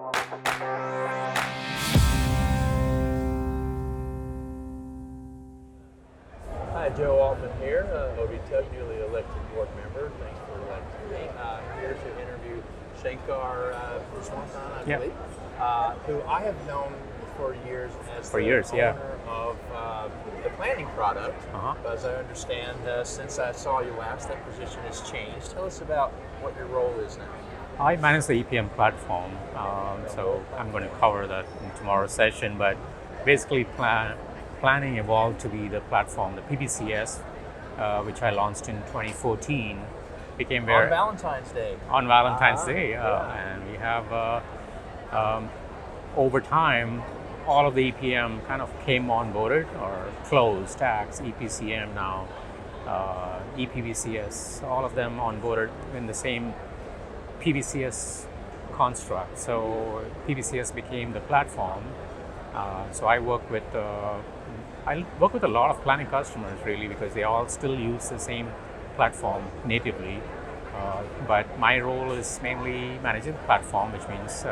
Hi, Joe Altman here, ODTUG, newly elected board member. Thanks for electing me. I'm here to interview Shankar Shankar, I believe, who I have known for years as the owner of the planning product. As I understand, since I saw you last, that position has changed. Tell us about what your role is now. I manage the EPM platform, so I'm going to cover that in tomorrow's session, but basically planning evolved to be the platform, the PPCS, which I launched in 2014, became very... On Valentine's Day. On Valentine's Day, and we have, over time, all of the EPM kind of came onboarded or closed, tax, EPCM now, EPVCS, all of them onboarded in the same PVCS construct. So PVCS became the platform. So I work with a lot of planning customers really, because they all still use the same platform natively. But my role is mainly managing the platform, which means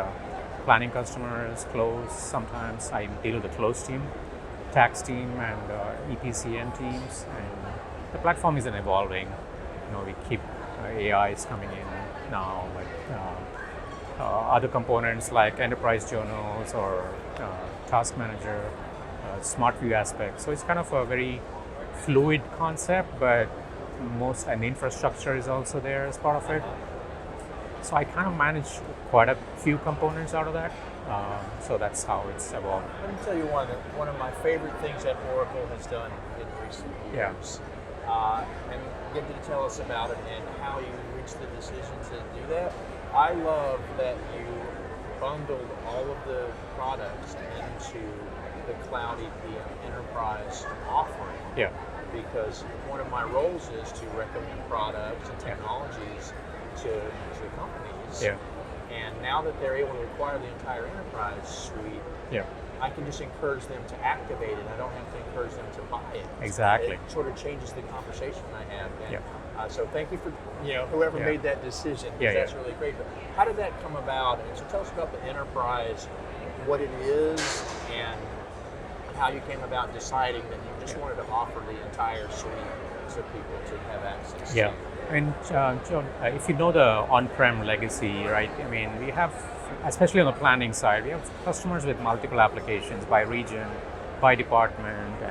planning customers, close. Sometimes I deal with the close team, tax team, and EPCM teams. And the platform is evolving. We keep AIs coming in now, but other components like enterprise journals or task manager, smart view aspects. So it's kind of a very fluid concept, but an infrastructure is also there as part of it. So I kind of manage quite a few components out of that. So that's how it's evolved. Let me tell you one of my favorite things that Oracle has done in recent years. And get you to tell us about it and how you reached the decision to do that. I love that you bundled all of the products into the Cloud EPM Enterprise offering. Because one of my roles is to recommend products and technologies to companies. And now that they're able to acquire the entire enterprise suite, I can just encourage them to activate it. I don't have to encourage them to buy it. Exactly. It sort of changes the conversation I have. And, so thank you for whoever made that decision. That's really great. But how did that come about? And so tell us about the enterprise, what it is, and how you came about deciding that you just wanted to offer the entire suite to people to have access to. And John, if you know the on-prem legacy, right? I mean, we have, especially on the planning side, we have customers with multiple applications by region, by department,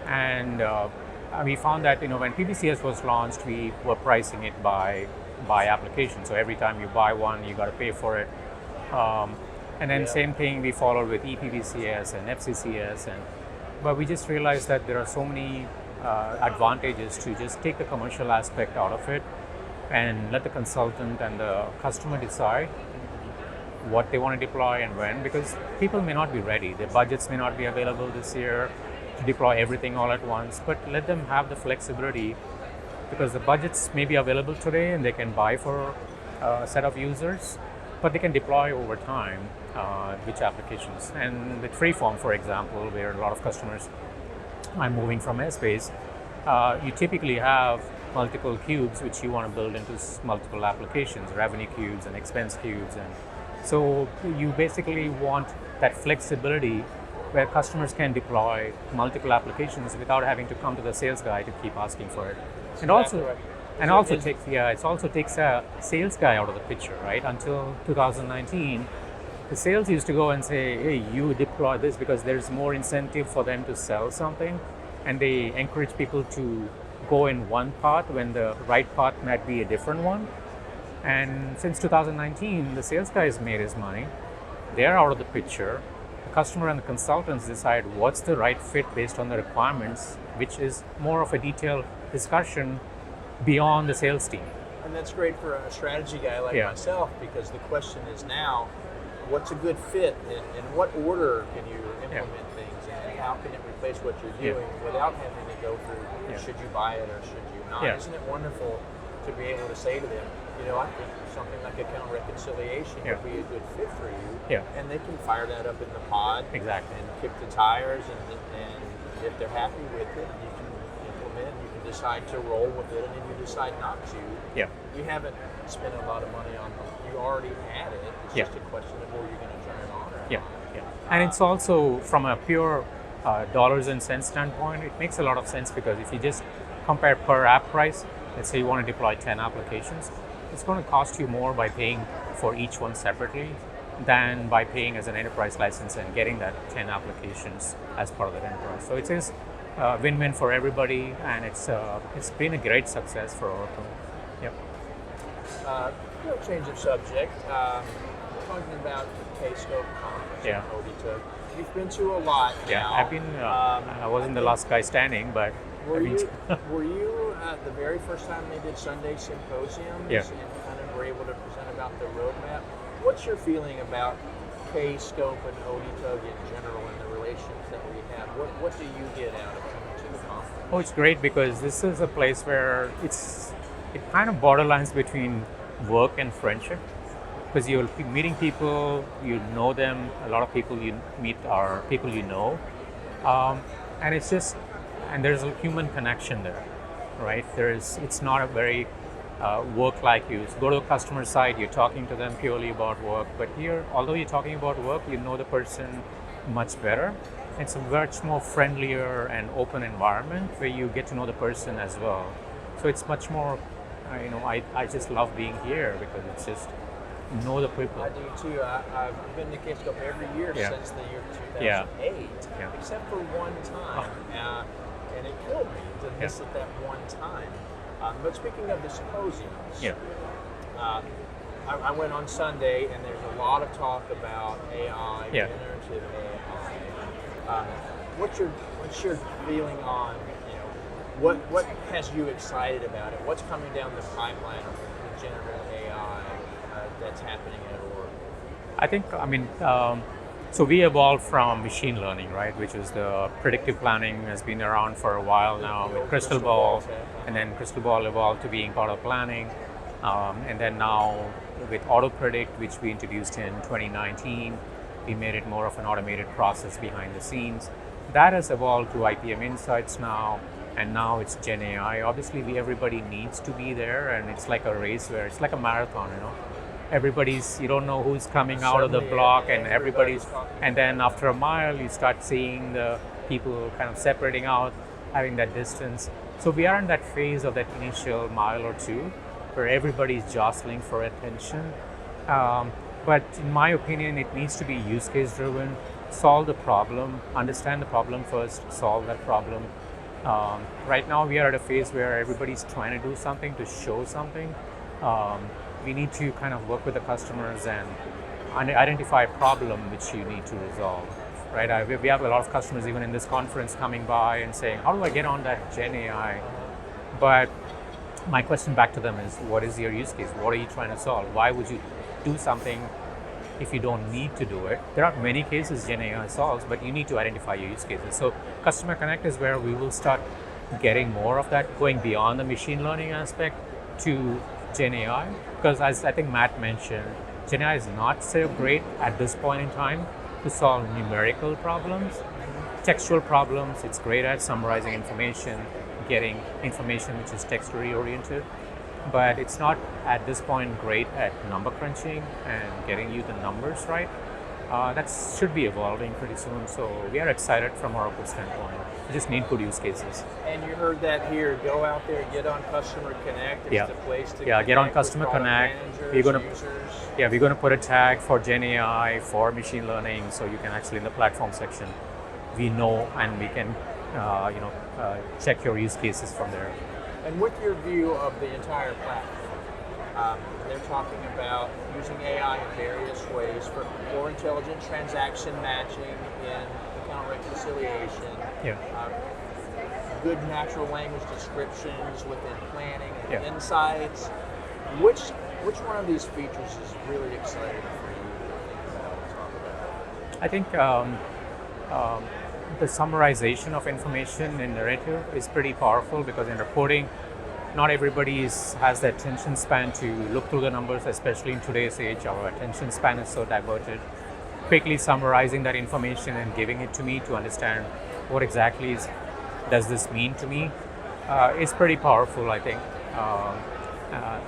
and we found that when PPCS was launched, we were pricing it by application. So every time you buy one, you got to pay for it. And then same thing we followed with EPVCS and FCCS, but we just realized that there are so many advantages to just take the commercial aspect out of it and let the consultant and the customer decide what they want to deploy and when, because people may not be ready. Their budgets may not be available this year to deploy everything all at once, but let them have the flexibility, because the budgets may be available today and they can buy for a set of users, but they can deploy over time which applications. And with Freeform, for example, where a lot of customers are moving from Airspace, you typically have multiple cubes which you want to build into multiple applications, revenue cubes and expense cubes. And so you basically want that flexibility where customers can deploy multiple applications without having to come to the sales guy to keep asking for it. And it also takes a sales guy out of the picture, right? Until 2019, the sales used to go and say, hey, you deploy this, because there's more incentive for them to sell something, and they encourage people to go in one path when the right path might be a different one. And since 2019, the sales guy has made his money. They're out of the picture. The customer and the consultants decide what's the right fit based on the requirements, which is more of a detailed discussion beyond the sales team. And that's great for a strategy guy like myself, because the question is now, what's a good fit, and in what order can you implement things, and how can it replace what you're doing without having to go through, should you buy it or should you not? Isn't it wonderful to be able to say to them, I think something like account reconciliation would be a good fit for you, and they can fire that up in the pod and kick the tires, and if they're happy with it, you can implement, you can decide to roll with it, and if you decide not to, you haven't spent a lot of money on them. You already had it, It's Yeah. just a question of whether you're going to turn it on or not. Yeah, yeah. And it's also from a pure dollars and cents standpoint, it makes a lot of sense because if you just compare per app price, let's say you want to deploy 10 applications, it's going to cost you more by paying for each one separately than by paying as an enterprise license and getting that 10 applications as part of that enterprise. So it is win-win for everybody, and it's been a great success for Oracle. Yep. Change of subject. We're talking about Kscope conference. Yeah. ODTUG. You've been to a lot Yeah, now. I've been. I wasn't the last guy standing, but Were I've been you, were you the very first time they did Sunday symposiums Yeah. and kind of were able to present about the roadmap? What's your feeling about Kscope and ODTUG in general and the relations that we have? What do you get out of coming to the conference? Oh, it's great because this is a place where it kind of borderlines between work and friendship, because you'll be meeting people, you know them. A lot of people you meet are people you know, and there's a human connection there, right? It's not a very work like you go to a customer site, you're talking to them purely about work, but here, although you're talking about work, you know the person much better. It's a much more friendlier and open environment where you get to know the person as well. So it's much more, I just love being here because it's just know the people. I do too. I've been to Kscope every year Yeah. since the year 2008, Yeah. except for one time, and it killed me to miss it that one time. But speaking of the symposiums, Yeah. I went on Sunday, and there's a lot of talk about AI, Yeah. generative AI. What's your feeling on what has you excited about it? What's coming down the pipeline of the generative AI that's happening at Oracle? I think, so we evolved from machine learning, right, which is the predictive planning has been around for a while now with Crystal Ball, and then Crystal Ball evolved to being part of planning, and then now with Auto Predict, which we introduced in 2019, we made it more of an automated process behind the scenes. That has evolved to IPM Insights now, and now it's Gen AI. Obviously, everybody needs to be there, and it's like a race where it's like a marathon, you don't know who's coming out of the Suddenly, block, and everybody's talking. and then after a mile, you start seeing the people kind of separating out, having that distance. So we are in that phase of that initial mile or two, where everybody's jostling for attention. But in my opinion, it needs to be use case driven. Solve the problem, understand the problem first, solve that problem. Right now, we are at a phase where everybody's trying to do something, to show something. We need to kind of work with the customers and identify a problem which you need to resolve, right? We have a lot of customers even in this conference coming by and saying, how do I get on that Gen AI? But my question back to them is, what is your use case? What are you trying to solve? Why would you do something if you don't need to do it? There are many cases Gen AI solves, but you need to identify your use cases. So Customer Connect is where we will start getting more of that, going beyond the machine learning aspect to Gen AI, because as I think Matt mentioned, Gen AI is not so great at this point in time to solve numerical problems. Textual problems, it's great at summarizing information, getting information which is textually oriented, but it's not at this point great at number crunching and getting you the numbers right. That should be evolving pretty soon, so we are excited from Oracle's standpoint. We just need good use cases. And you heard that here. Go out there, get on Customer Connect. It's the place to get on connect Customer with product Connect. managers, We're gonna put a tag for Gen AI, for machine learning, so you can actually in the platform section, we know and we can check your use cases from there. And with your view of the entire platform, they're talking about using AI in various ways for more intelligent transaction matching in account reconciliation, good natural language descriptions within planning and insights. Which one of these features is really exciting for you to think about and talk about? I think the summarization of information in narrative is pretty powerful, because in reporting, not everybody has the attention span to look through the numbers, especially in today's age. Our attention span is so diverted. Quickly summarizing that information and giving it to me to understand what exactly does this mean to me is pretty powerful, I think.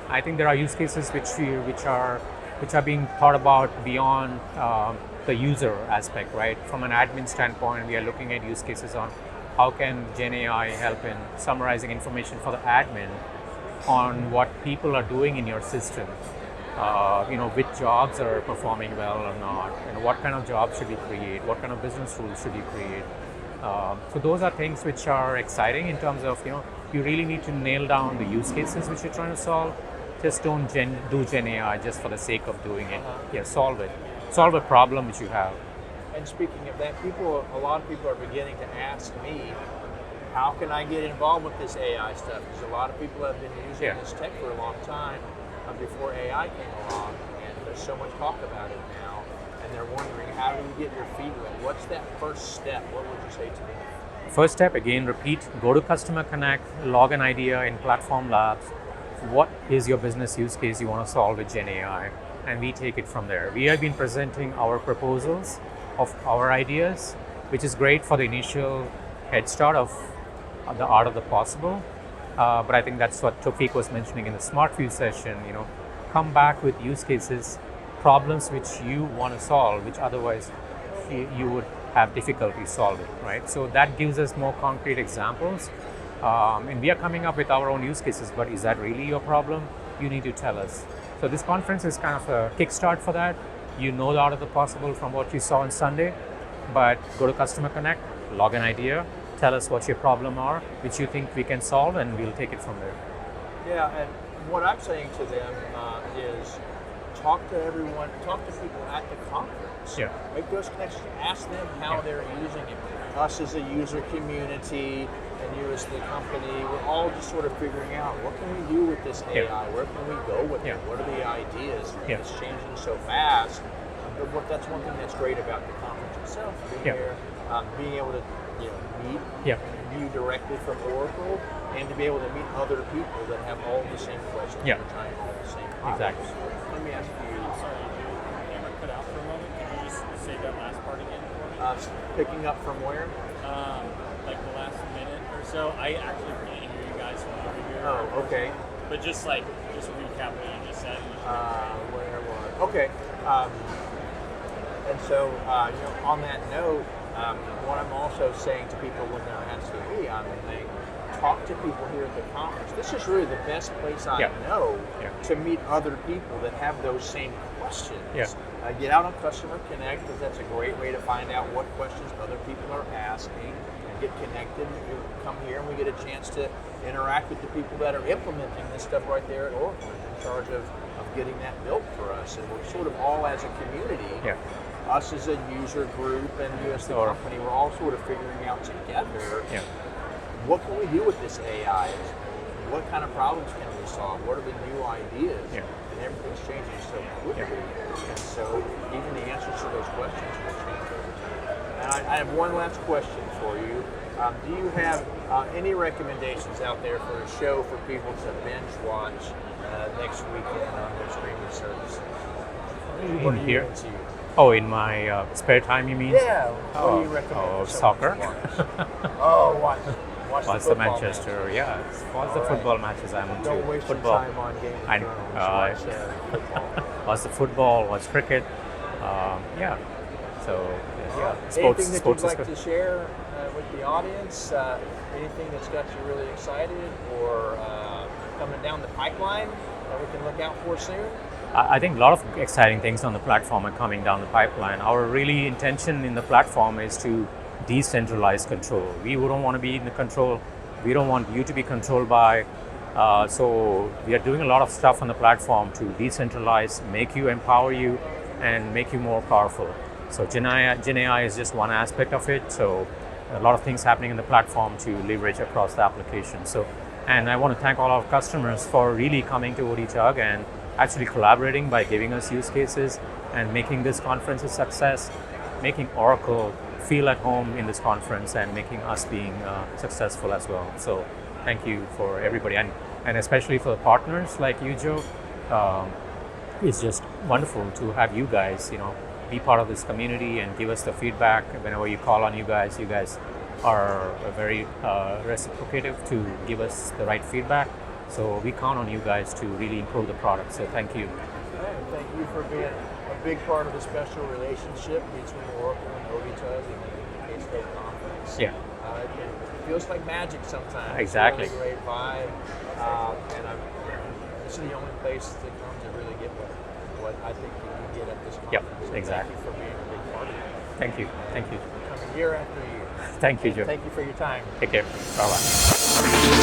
I think there are use cases which are which are being thought about beyond the user aspect, right? From an admin standpoint, we are looking at use cases on how can Gen AI help in summarizing information for the admin on what people are doing in your system. Which jobs are performing well or not, and what kind of jobs should we create, what kind of business rules should you create. So those are things which are exciting in terms of, you really need to nail down the use cases which you're trying to solve. Just don't do Gen AI just for the sake of doing it. Yeah, solve it. Solve a problem which you have. And speaking of that, a lot of people are beginning to ask me, how can I get involved with this AI stuff? Because a lot of people have been using this tech for a long time before AI came along, and there's so much talk about it now, and they're wondering, how do you get your feet wet? What's that first step? What would you say to me? First step, again, repeat, go to Customer Connect, log an idea in Platform Labs. What is your business use case you want to solve with Gen AI? And we take it from there. We have been presenting our proposals of our ideas, which is great for the initial head start of the art of the possible. But I think that's what Tawfiq was mentioning in the Smart View session. Come back with use cases, problems which you want to solve, which otherwise you would have difficulty solving, right? So that gives us more concrete examples. And we are coming up with our own use cases, but is that really your problem? You need to tell us. So this conference is kind of a kickstart for that. You know the art of the possible from what you saw on Sunday, but go to Customer Connect, log an idea, tell us what your problem are, which you think we can solve, and we'll take it from there. Yeah, and what I'm saying to them is talk to everyone, talk to people at the conference. Yeah. Make those connections, ask them how they're using it. Us as a user community and you as the company, we're all just sort of figuring out, what can we do with this AI? Where can we go with it? What are the ideas? It's changing so fast. But that's one thing that's great about the conference itself, being there, being able to meet you directly from Oracle, and to be able to meet other people that have all the same questions, and trying all the same problems. Exactly. Let me ask you. Sorry, your camera cut out for a moment. Can you just say that last part again for me? Picking up from where? Like the last minute or so. I actually can't hear you guys from over here. Oh, okay. But just recap what you just said. Where was? Okay. And so, on that note, what I'm also saying to people when they're asking me, I'm saying, talk to people here at the conference. This is really the best place I know to meet other people that have those same questions. Get out on Customer Connect, because that's a great way to find out what questions other people are asking, and get connected. You come here and we get a chance to interact with the people that are implementing this stuff right there at Oracle, in charge of getting that built for us. And we're sort of all as a community, us as a user group and you as the company, we're all sort of figuring out together, what can we do with this AI? What kind of problems can we solve? What are the new ideas? And everything's changing so quickly. And so even the answers to those questions will change over time. And I have one last question for you. Do you have any recommendations out there for a show for people to binge watch next weekend on their streaming services? What are you into? Oh, in my spare time, you mean? Yeah. What do you recommend? Oh, soccer. Watch the Manchester, watch the football matches. I'm into Don't waste football. your time on Game of Thrones. Watch football. Watch the football, watch cricket. So sports. Anything that sports you'd like to share with the audience? Anything that's got you really excited or coming down the pipeline that we can look out for soon? I think a lot of exciting things on the platform are coming down the pipeline. Our really intention in the platform is to decentralize control. We don't want to be in the control. We don't want you to be controlled by. So we are doing a lot of stuff on the platform to decentralize, empower you, and make you more powerful. So Gen AI is just one aspect of it. So a lot of things happening in the platform to leverage across the application. And I want to thank all our customers for really coming to ODTUG and actually collaborating by giving us use cases and making this conference a success, making Oracle feel at home in this conference and making us being successful as well. So thank you for everybody, and especially for the partners like you, Joe. It's just wonderful to have you guys, be part of this community and give us the feedback. Whenever you call on you guys are very reciprocative to give us the right feedback. So we count on you guys to really improve the product. So thank you. Thank you for being a big part of the special relationship between Oracle and ODTUG and the K-Scope conference. Yeah. It feels like magic sometimes. Exactly. It's a really great vibe, this is the only place to come to really get what I think that you get at this conference. Yep, So exactly. Thank you for being a big part of it. Thank you. Thank you. Coming year after year. Thank you, Joe. Thank you for your time. Take care. Bye-bye.